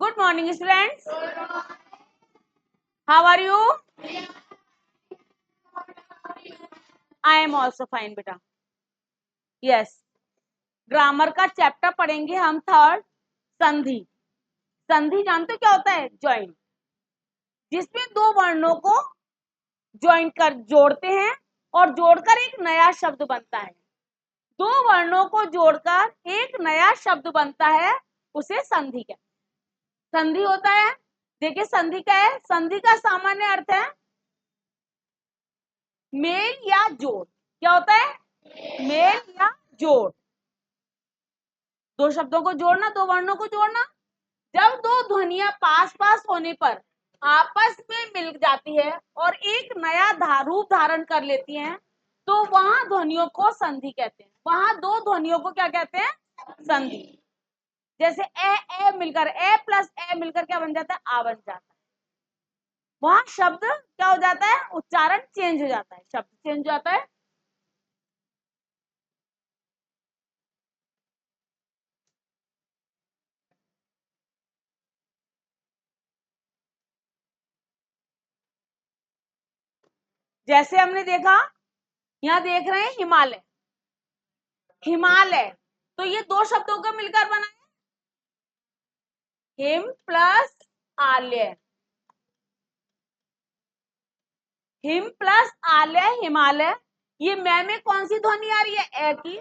Good morning, students. How are you? I am also fine, बेटा. Yes. Grammar का chapter पढ़ेंगे हम third, संधि. संधि जानते हो क्या होता है? ज्वाइंट, जिसमें दो वर्णों को ज्वाइंट कर जोड़ते हैं और जोड़कर एक नया शब्द बनता है. दो वर्णों को जोड़कर एक नया शब्द बनता है, उसे संधि कहते हैं. संधि होता है, देखिए संधि क्या है? संधि का सामान्य अर्थ है मेल या जोड़. क्या होता है? मेल या जोड़. दो शब्दों को जोड़ना, दो वर्णों को जोड़ना. जब दो ध्वनियां पास पास होने पर आपस में मिल जाती है और एक नया रूप धारण कर लेती हैं, तो वहां ध्वनियों को संधि कहते हैं. वहां दो ध्वनियों को क्या कहते हैं? संधि. जैसे ए मिलकर, ए प्लस ए मिलकर क्या बन जाता है? आ बन जाता है. वहां शब्द क्या हो जाता है? उच्चारण चेंज हो जाता है, शब्द चेंज हो जाता है. जैसे हमने देखा, यहाँ देख रहे हैं हिमालय. हिमालय तो ये दो शब्दों का मिलकर बना है, हिम प्लस आलय. हिम प्लस आलय हिमालय. ये मैं में कौन सी ध्वनि आ रही है? ए की.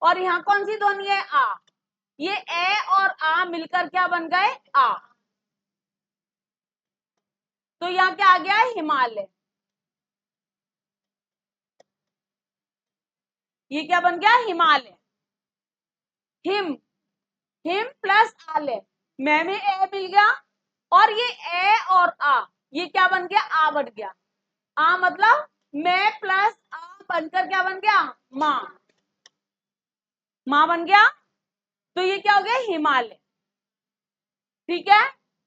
और यहाँ कौन सी ध्वनि है? आ. ये ए और आ मिलकर क्या बन गए? आ. तो यहाँ क्या आ गया? हिमालय. ये क्या बन गया? हिमालय. हिम, हिम प्लस आलय, मैं में ए मिल गया और ये ए और आ, ये क्या बन गया? आ बन गया. आ मतलब मैं प्लस आ बनकर क्या बन गया? माँ. माँ बन गया. तो ये क्या हो गया? हिमालय. ठीक है.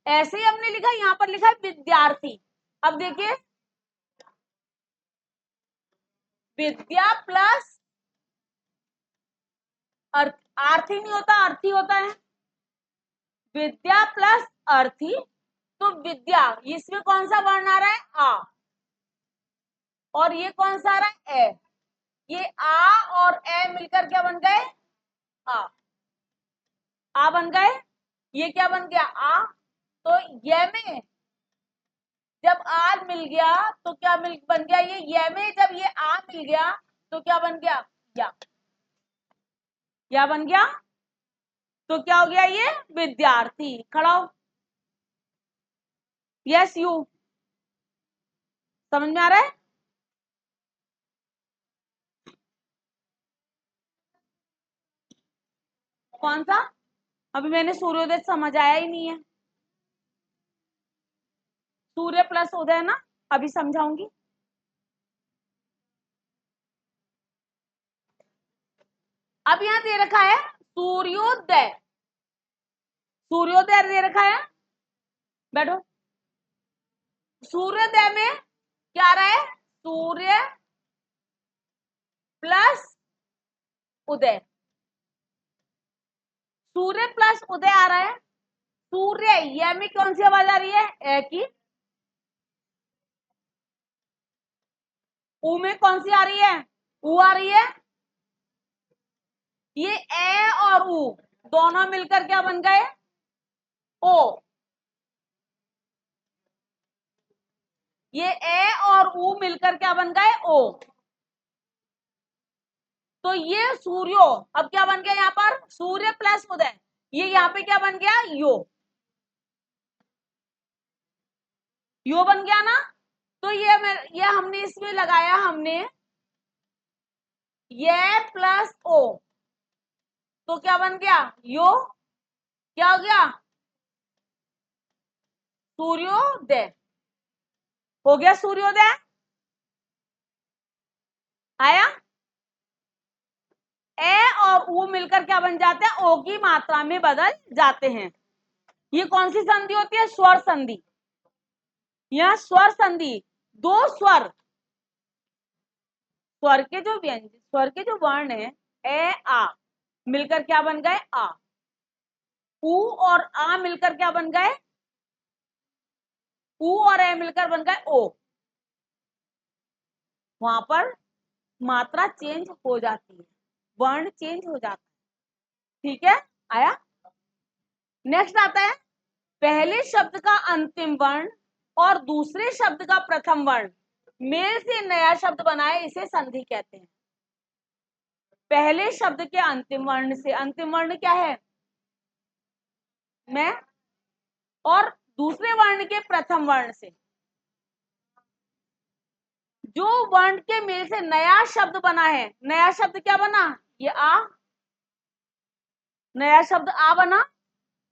ऐसे ही हमने लिखा, यहाँ पर लिखा है विद्यार्थी. अब देखिए, विद्या प्लस आर्थी नहीं होता, अर्थी होता है. विद्या प्लस अर्थी. तो विद्या, इसमें कौन सा वर्ण आ रहा है? आ. और ये कौन सा आ रहा है? ए. ये आ और ए मिलकर क्या बन गए? आ. आ बन गए. ये क्या बन गया? आ. तो ये में जब आ मिल गया तो क्या मिल बन गया? ये में जब ये आ मिल गया तो क्या बन गया? या बन गया. तो क्या हो गया? ये विद्यार्थी. खड़ा हो. Yes you. समझ में आ रहा है? कौन सा? अभी मैंने सूर्योदय समझ आया ही नहीं है. सूर्य प्लस उदय ना, अभी समझाऊंगी. अब यहां दे रखा है सूर्योदय. सूर्योदय दे रखा है. बैठो. सूर्योदय में क्या आ रहा है? सूर्य प्लस उदय. सूर्य प्लस उदय आ रहा है. सूर्य, यह में कौन सी आवाज आ रही है? ए की. ऊ में कौन सी आ रही है? ऊ आ रही है. ये ए और ऊ दोनों मिलकर क्या बन गए? ओ. ये ए और ऊ मिलकर क्या बन गए? ओ. तो ये सूर्यो अब क्या बन गया? यहाँ पर सूर्य प्लस उदय, ये यहाँ पे क्या बन गया? यो. यो बन गया ना. तो ये हमने इसमें लगाया, हमने ये प्लस ओ, तो क्या बन गया? यो. क्या हो गया? सूर्योदय. हो गया सूर्योदय. आया. ए और ऊ मिलकर क्या बन जाते हैं? ओ की मात्रा में बदल जाते हैं. ये कौन सी संधि होती है? स्वर संधि. यह स्वर संधि, दो स्वर, स्वर के जो व्यंजन, स्वर के जो वर्ण है ए आ मिलकर क्या बन गए? आ. उ और आ मिलकर क्या बन गए, उ और ए मिलकर बन गए ओ। वहां पर मात्रा चेंज हो जाती है, वर्ण चेंज हो जाता है। ठीक है, आया। नेक्स्ट आता है पहले शब्द का अंतिम वर्ण और दूसरे शब्द का प्रथम वर्ण मेल से नया शब्द बनाए, इसे संधि कहते हैं। पहले शब्द के अंतिम वर्ण से, अंतिम वर्ण क्या है, मैं, और दूसरे वर्ण के प्रथम वर्ण से जो वर्ण के मेल से नया शब्द बना है, नया शब्द क्या बना, ये आ, नया शब्द आ बना,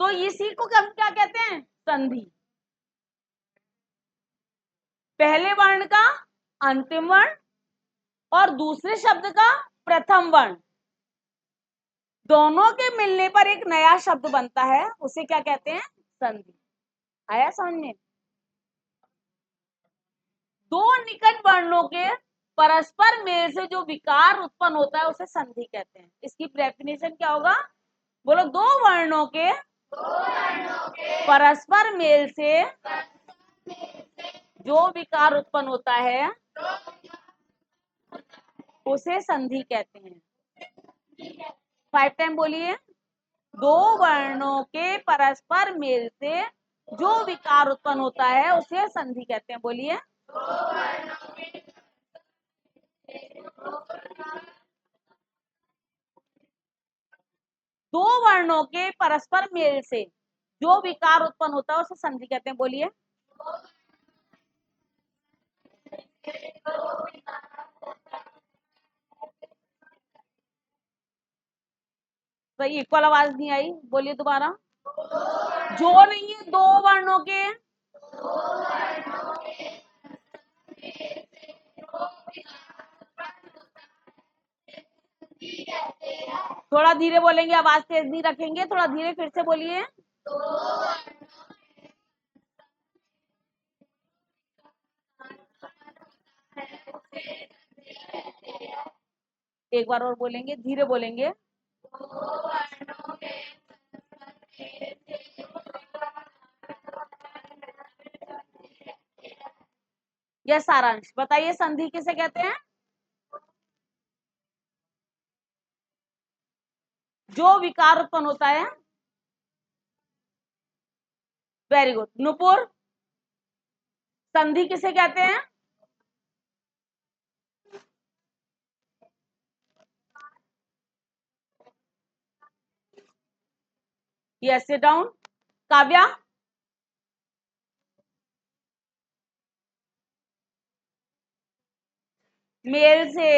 तो इसी को हम क्या कहते हैं, संधि। पहले वर्ण का अंतिम वर्ण और दूसरे शब्द का प्रथम वर्ण, दोनों के मिलने पर एक नया शब्द बनता है, उसे क्या कहते हैं, संधि। आया समझ में। दो निकट वर्णों के परस्पर मेल से जो विकार उत्पन्न होता है उसे संधि कहते हैं। इसकी डेफिनेशन क्या होगा, बोलो, दो वर्णों के परस्पर मेल से जो विकार उत्पन्न होता है उसे संधि कहते हैं। 5 टाइम बोलिए, दो वर्णों के परस्पर मेल से जो विकार उत्पन्न होता है उसे संधि कहते हैं। बोलिए, दो वर्णों के परस्पर मेल से जो विकार उत्पन्न होता है उसे संधि कहते हैं। बोलिए, तो इक्वल आवाज नहीं आई, बोलिए दोबारा। जो नहीं है दो वर्णों के, थोड़ा धीरे बोलेंगे, आवाज तेज नहीं रखेंगे, थोड़ा धीरे फिर से बोलिए। एक बार और बोलेंगे, धीरे बोलेंगे। यह सारांश बताइए, संधि किसे कहते हैं, जो विकार उत्पन्न होता है। वेरी गुड नुपुर, संधि किसे कहते हैं, यस सिट डाउन। काव्या, मेल से,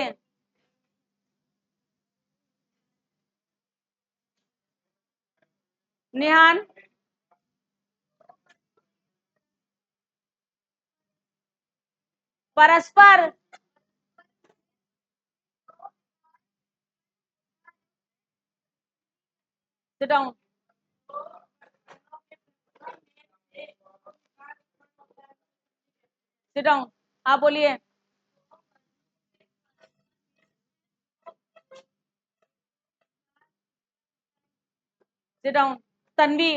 निहान, परस्पर, सिट डाउन, सिट डाउन। आप बोलिए, सिट डाउन। तन्वी,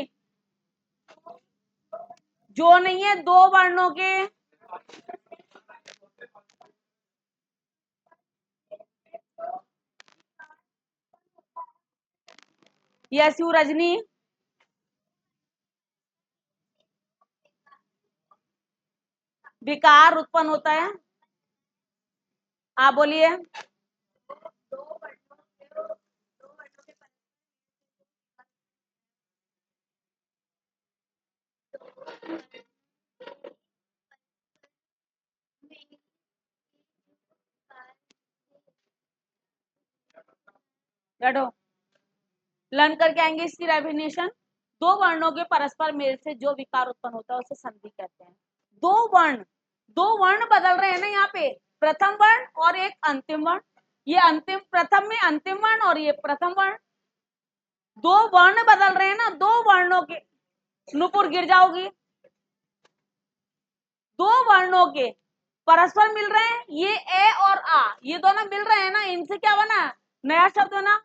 जो नहीं है दो वर्णों के, यस यू रजनी, विकार उत्पन्न होता है। आप बोलिए, बैठो, लर्न करके आएंगे इसकी डेफिनेशन। दो वर्णों के परस्पर मेल से जो विकार उत्पन्न होता है उसे संधि कहते हैं। दो वर्ण, दो वर्ण बदल रहे हैं ना यहाँ पे, प्रथम वर्ण और एक अंतिम वर्ण। ये अंतिम, प्रथम में अंतिम वर्ण और ये प्रथम वर्ण, दो वर्ण बदल रहे हैं ना, दो वर्णों के, नुपुर गिर जाओगी, दो वर्णों के परस्पर मिल रहे हैं, ये ए और आ, ये दोनों मिल रहे हैं ना, इनसे क्या बना, नया शब्द बना।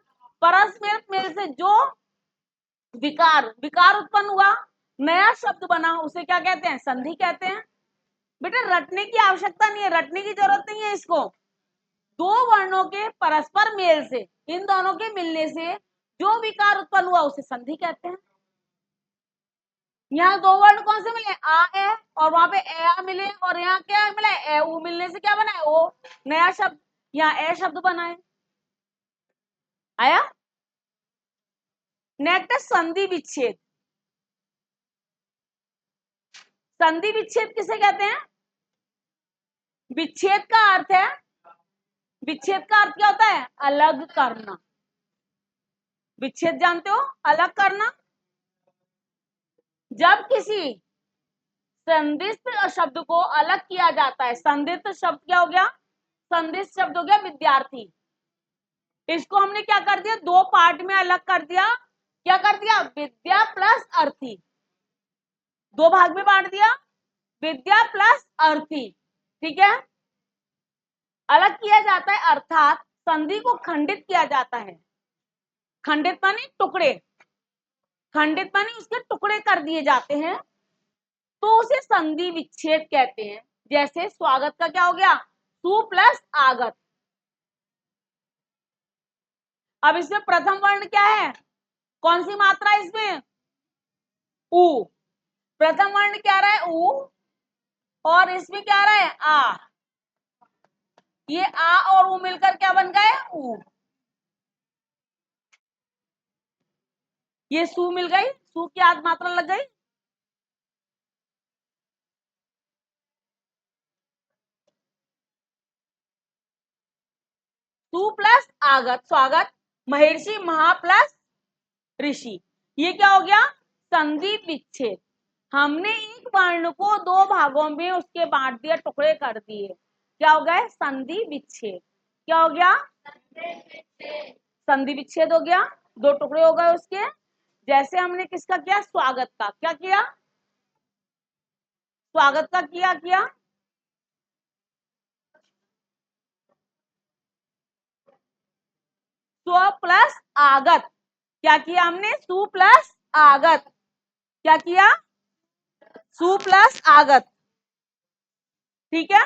परस्पर मेल से जो विकार, विकार उत्पन्न हुआ, नया शब्द बना, उसे क्या कहते हैं? संधि कहते हैं। बेटा रटने की आवश्यकता नहीं है, रटने की जरूरत नहीं है इसको। दो वर्णों के परस्पर मेल से, इन दोनों के मिलने से जो विकार उत्पन्न हुआ उसे संधि कहते हैं। यहाँ दो वर्ण कौन से मिले? आ ए, और वहां पे ए आ मिले, और यहाँ क्या मिला? ए उ मिलने से क्या बना है? ओ, नया शब्द, यहाँ ए शब्द बना है। आया? नेक्स्ट संधि विच्छेद। संधि विच्छेद किसे कहते हैं? विच्छेद का अर्थ है, विच्छेद का अर्थ क्या होता है? अलग करना। विच्छेद जानते हो? अलग करना। जब किसी संदिग्ध शब्द को अलग किया जाता है, संदिग्ध शब्द क्या हो गया? संदिग्ध शब्द हो गया विद्यार्थी। इसको हमने क्या कर दिया? दो पार्ट में अलग कर दिया। क्या कर दिया? विद्या प्लस अर्थी, दो भाग में बांट दिया, विद्या प्लस अर्थी। ठीक है, अलग किया जाता है अर्थात संधि को खंडित किया जाता है। खंडित माने टुकड़े, खंडित माने उसके टुकड़े कर दिए जाते हैं, तो उसे संधि विच्छेद कहते हैं। जैसे स्वागत का क्या हो गया? सु प्लस आगत। अब इसमें प्रथम वर्ण क्या है? कौन सी मात्रा है इसमें? उ। प्रथम वर्ण क्या रहा है? उ, और इसमें क्या रहा है? आ। ये आ और उ मिलकर क्या बन गए? उ। ये सु मिल गई, सु की आध मात्रा लग गई। सु प्लस आगत, स्वागत, महर्षि, महा प्लस ऋषि। ये क्या हो गया? संधि विच्छेद। हमने एक वर्ण को दो भागों में उसके बांट दिया, टुकड़े कर दिए, क्या हो गया? संधि विच्छेद। क्या हो गया? संधि विच्छेद हो गया, दो टुकड़े हो गए उसके। जैसे हमने किसका किया? स्वागत का। क्या किया? स्वागत का किया स्व प्लस आगत। क्या किया हमने? सु प्लस आगत। क्या किया? सु प्लस आगत। ठीक है,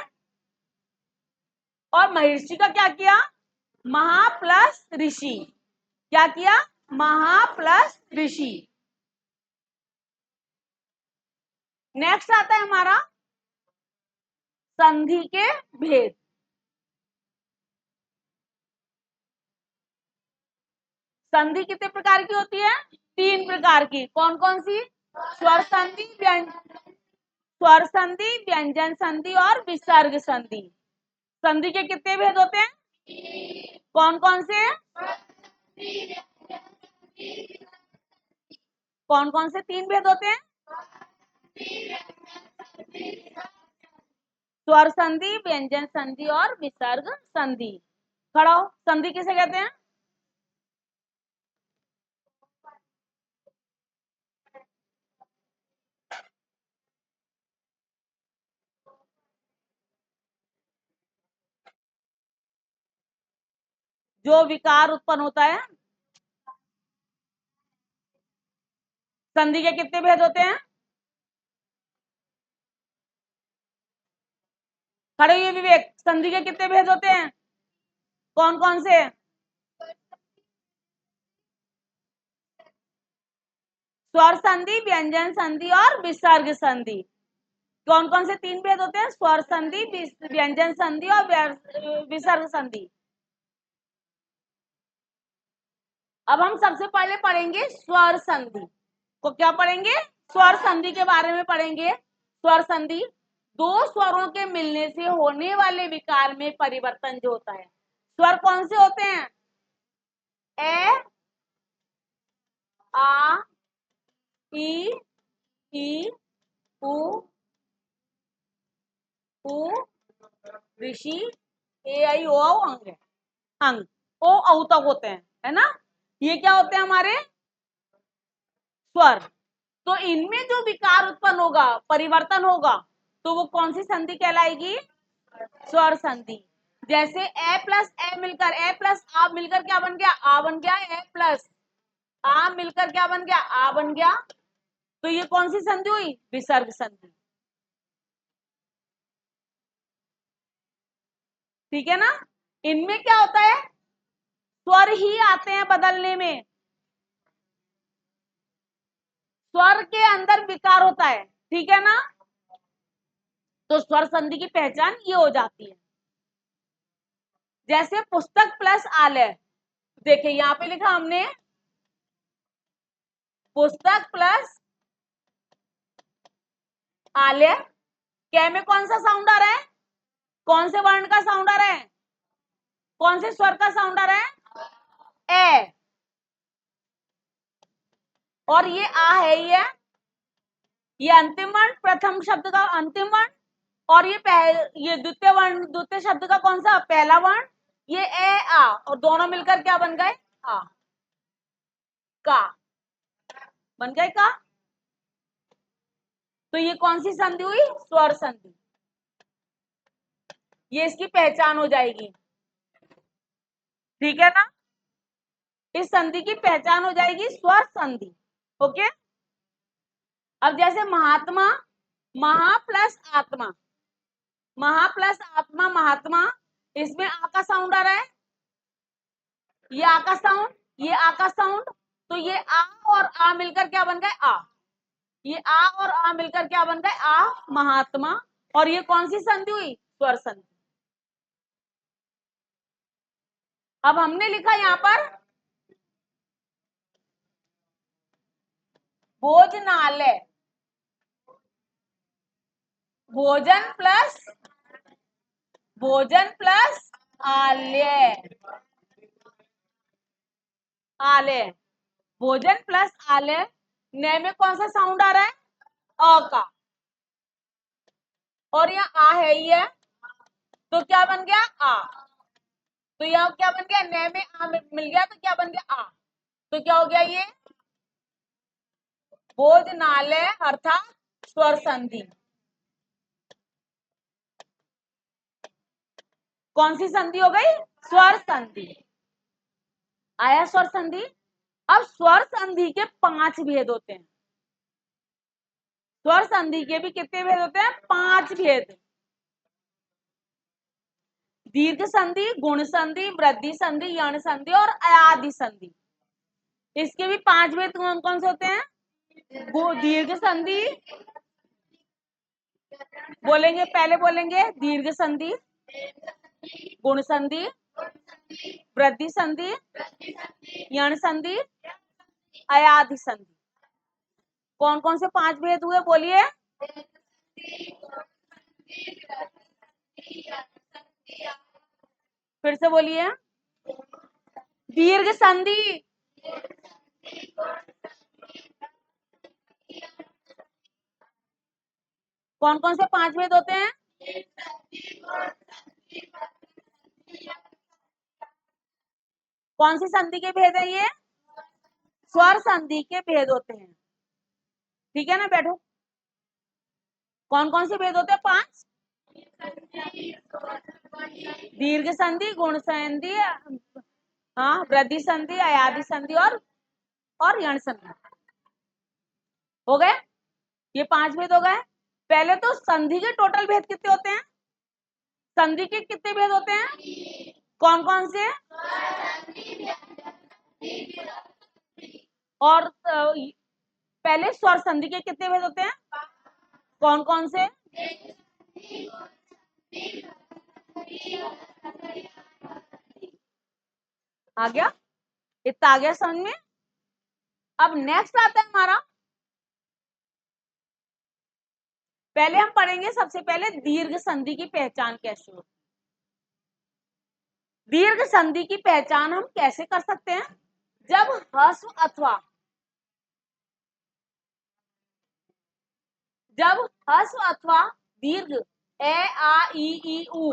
और महर्षि का क्या किया? महा प्लस ऋषि। क्या किया? महा प्लस ऋषि। नेक्स्ट आता है हमारा संधि के भेद। संधि कितने प्रकार की होती है? तीन प्रकार की। कौन कौन सी? स्वर संधि, स्वर संधि, व्यंजन संधि और विसर्ग संधि। संधि के कितने भेद होते हैं? कौन कौन से? कौन कौन से तीन भेद होते हैं? स्वर संधि, व्यंजन संधि और विसर्ग संधि। खड़ा हो, संधि किसे कहते हैं? जो विकार उत्पन्न होता है। संधि के कितने भेद होते हैं? खड़े हुए विवेक, संधि के कितने भेद होते हैं? कौन कौन से? स्वर संधि, व्यंजन संधि और विसर्ग संधि। कौन कौन से तीन भेद होते हैं? स्वर संधि, व्यंजन संधि और विसर्ग संधि। अब हम सबसे पहले पढ़ेंगे स्वर संधि को। क्या पढ़ेंगे? स्वर संधि के बारे में पढ़ेंगे। स्वर संधि दो स्वरों के मिलने से होने वाले विकार में परिवर्तन जो होता है। स्वर कौन से होते हैं? ए, आ, ई, उ, ऋषि, ए आई ओ अंग है, अंग ओ औ तक होते हैं, है ना? ये क्या होते हैं? हमारे स्वर। तो इनमें जो विकार उत्पन्न होगा, परिवर्तन होगा, तो वो कौन सी संधि कहलाएगी? स्वर संधि। जैसे ए प्लस ए मिलकर, ए प्लस आ मिलकर क्या बन गया? आ बन गया ए प्लस। आ मिलकर क्या बन गया, आ बन गया। तो ये कौन सी संधि हुई, विसर्ग संधि। ठीक है ना। इनमें क्या होता है, स्वर ही आते हैं बदलने में, स्वर के अंदर विकार होता है। ठीक है ना। तो स्वर संधि की पहचान ये हो जाती है। जैसे पुस्तक प्लस आलय, देखिए यहां पे लिखा हमने पुस्तक प्लस आलय, कै में कौन सा साउंड आ रहा है, कौन से वर्ण का साउंड आ रहा है, कौन से स्वर का साउंड आ रहा है, ए। और ये आ है, ये अंतिम वर्ण, प्रथम शब्द का अंतिम वर्ण, और ये द्वितीय वर्ण, द्वितीय शब्द का कौन सा, पहला वर्ण। ये ए आ, और दोनों मिलकर क्या बन गए, आ, का बन गए का। तो ये कौन सी संधि हुई, स्वर संधि। ये इसकी पहचान हो जाएगी। ठीक है ना। इस संधि की पहचान हो जाएगी स्वर संधि। ओके। अब जैसे महात्मा, महा प्लस आत्मा, महा प्लस आत्मा महात्मा, इसमें आ का साउंड आ रहा है, ये आ का साउंड, ये आ का साउंड। तो ये आ और आ मिलकर क्या बन गए, आ। ये आ और आ मिलकर क्या बन गए, आ महात्मा। और ये कौन सी संधि हुई, स्वर संधि। अब हमने लिखा यहां पर भोजनालय, भोजन प्लस, भोजन प्लस आलय, आलय, भोजन प्लस आलय। न में कौन सा साउंड आ रहा है, अ का, और यहाँ आ है ही है, तो क्या बन गया, आ। तो यहाँ क्या बन गया, न में आ मिल गया, तो क्या बन गया, आ। तो क्या हो गया, ये भोजनालय अर्थात स्वर संधि। कौन सी संधि हो गई, स्वर संधि। आया स्वर संधि। अब स्वर संधि के 5 भेद होते हैं। स्वर संधि के भी कितने भेद होते हैं, 5 भेद। दीर्घ संधि, गुण संधि, वृद्धि संधि, यण संधि और अयादि संधि। इसके भी 5 भेद कौन कौन से होते हैं, दीर्घ संधि, बोलेंगे पहले, बोलेंगे दीर्घ संधि, गुण संधि, वृद्धि संधि, यण संधि, अयादि संधि। कौन कौन से 5 भेद हुए, बोलिए। फिर से बोलिए, दीर्घ संधि, कौन कौन से 5 भेद होते हैं, कौन सी संधि के भेद है ये, स्वर संधि के भेद होते हैं। ठीक है ना, बैठो। कौन कौन से भेद होते हैं, 5, दीर्घ संधि, गुण संधि, हाँ, वृद्धि संधि, अयादि संधि और यण संधि। हो गए, ये 5 भेद हो गए। पहले तो संधि के टोटल भेद कितने होते हैं, संधि के कितने भेद होते हैं, कौन कौन से, और पहले स्वर संधि के कितने भेद होते हैं, कौन कौन से, आ गया, इतना आ गया समझ में। अब नेक्स्ट आता है हमारा, पहले हम पढ़ेंगे सबसे पहले दीर्घ संधि की पहचान कैसे होती है। दीर्घ संधि की पहचान हम कैसे कर सकते हैं, जब ह्रस्व अथवा, जब ह्रस्व अथवा दीर्घ ए आ ई उ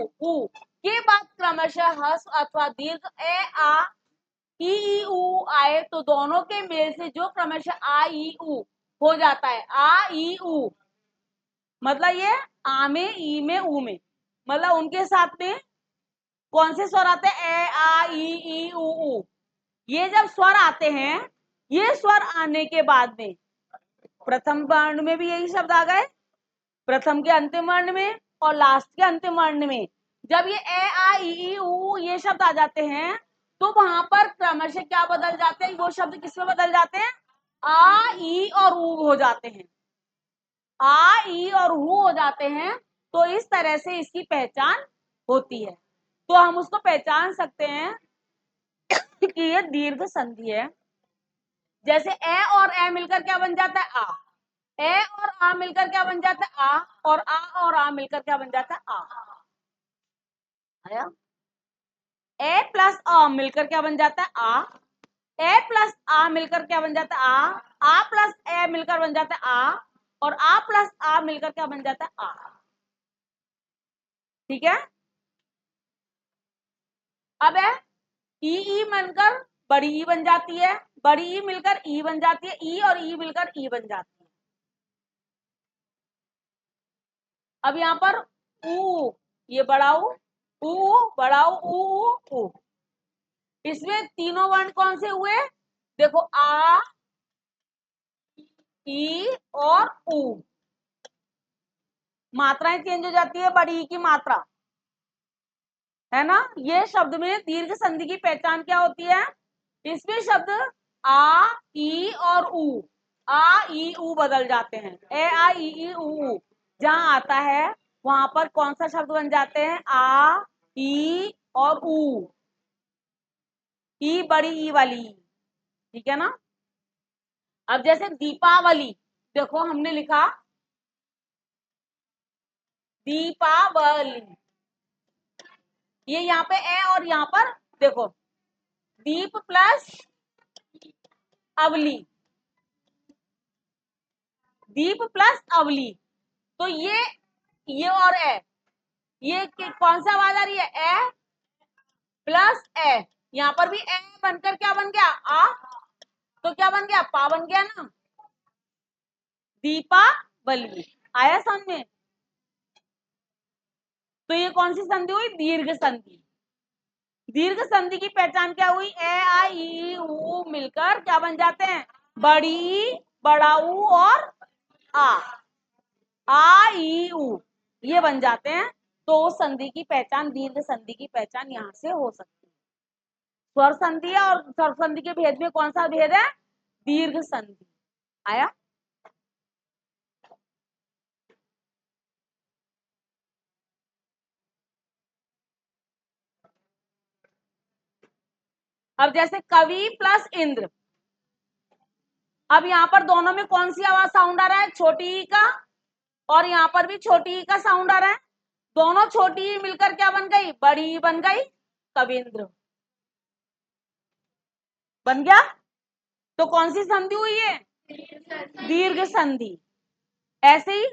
के बाद क्रमशः ह्रस्व अथवा दीर्घ ए आ ई उ आए, तो दोनों के मेल से जो क्रमशः आ ई उ हो जाता है, आ ई उ मतलब ये आ में, ई में, उ में, मतलब उनके साथ में कौन से स्वर आते हैं, ए आ ई उ उ। ये जब स्वर आते हैं ये स्वर आने के बाद में प्रथम वर्ण में भी यही शब्द आ गए, प्रथम के अंतिम वर्ण में और लास्ट के अंतिम वर्ण में जब ये ए आ ई ऊ ये शब्द आ जाते हैं तो वहां पर क्रमशः क्या बदल जाते हैं, वो शब्द किसमें बदल जाते हैं, आ ई और ऊ हो जाते हैं, आ ई और ऊ हो जाते हैं। तो इस तरह से इसकी पहचान होती है। तो हम उसको पहचान सकते हैं कि ये दीर्घ संधि है। जैसे ए और ए मिलकर क्या बन जाता है, आ, ए और आ मिलकर क्या बन जाता है, आ, और आ मिलकर क्या बन जाता है, आ। आया, ए प्लस आ मिलकर क्या बन जाता है, आ, ए प्लस आ मिलकर क्या बन जाता है, आ प्लस ए मिलकर बन जाता है आ, और आ प्लस आ मिलकर क्या बन जाता है, आ। ठीक है। अब है ई मिलकर बड़ी ई बन जाती है, बड़ी ई मिलकर ई बन जाती है, ई और ई मिलकर ई बन जाती है। अब यहाँ पर ऊ, ये बड़ा ऊ बड़ा ऊ, इसमें तीनों वर्ण कौन से हुए, देखो आ ई और ऊ, मात्राएं चेंज हो जाती है, बड़ी ई की मात्रा है ना। ये शब्द में दीर्घ संधि की पहचान क्या होती है, इसमें शब्द आ ई और ऊ, आ ई ऊ बदल जाते हैं, ए आ ई ऊ जहां आता है वहां पर कौन सा शब्द बन जाते हैं, आ ई और ऊ, ई बड़ी ई वाली, ठीक है ना। अब जैसे दीपावली, देखो हमने लिखा दीपावली, ये यहाँ पे ए और यहाँ पर देखो दीप प्लस अवली, दीप प्लस अवली, तो ये और ए, ये कौन सा आवाज आ रही है, ए प्लस ए, यहाँ पर भी ए बनकर क्या बन गया, आ, तो क्या बन गया, पा बन गया ना, दीपावली। आया समझ में। तो ये कौन सी संधि हुई, दीर्घ संधि। दीर्घ संधि की पहचान क्या हुई, ए आई ई ऊ मिलकर क्या बन जाते हैं, बड़ी बड़ा ऊ और आ ई ऊ ये बन जाते हैं। तो संधि की पहचान, दीर्घ संधि की पहचान यहां से हो सकती है। स्वर संधि है और स्वर संधि के भेद में कौन सा भेद है, दीर्घ संधि। आया। अब जैसे कवि प्लस इंद्र, अब यहाँ पर दोनों में कौन सी आवाज साउंड आ रहा है, छोटी ई का, और यहाँ पर भी छोटी ई का साउंड आ रहा है, दोनों छोटी ई मिलकर क्या बन गई, बड़ी ई बन गई, कविंद्र बन गया। तो कौन सी संधि हुई है, दीर्घ संधि। ऐसे ही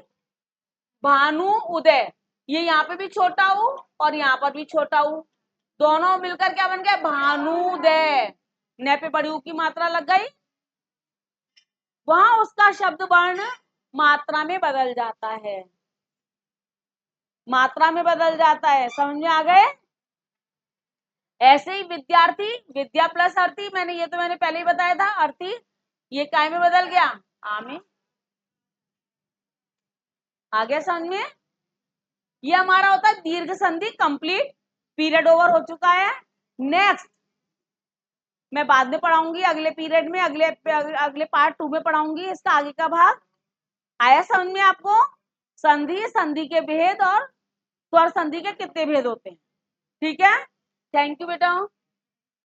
भानु उदय, ये यहाँ पे भी छोटा ऊ और यहाँ पर भी छोटा ऊ, दोनों मिलकर क्या बन गए, भानुदय, न पे बड़ी ऊ की मात्रा लग गई, वहां उसका शब्द वर्ण मात्रा में बदल जाता है, मात्रा में बदल जाता है, समझ में आ गए। ऐसे ही विद्यार्थी, विद्या प्लस अर्थी, मैंने पहले ही बताया था, अर्थी ये काय में बदल गया, आ में। आ गया समझ में। ये हमारा होता है दीर्घ संधि कंप्लीट, पीरियड ओवर हो चुका है। नेक्स्ट मैं बाद में पढ़ाऊंगी, अगले पीरियड में, अगले पार्ट 2 में पढ़ाऊंगी इसका आगे का भाग। आया समझ में आपको, संधि, संधि के भेद और स्वर संधि के कितने भेद होते हैं। ठीक है, थैंक यू बेटा।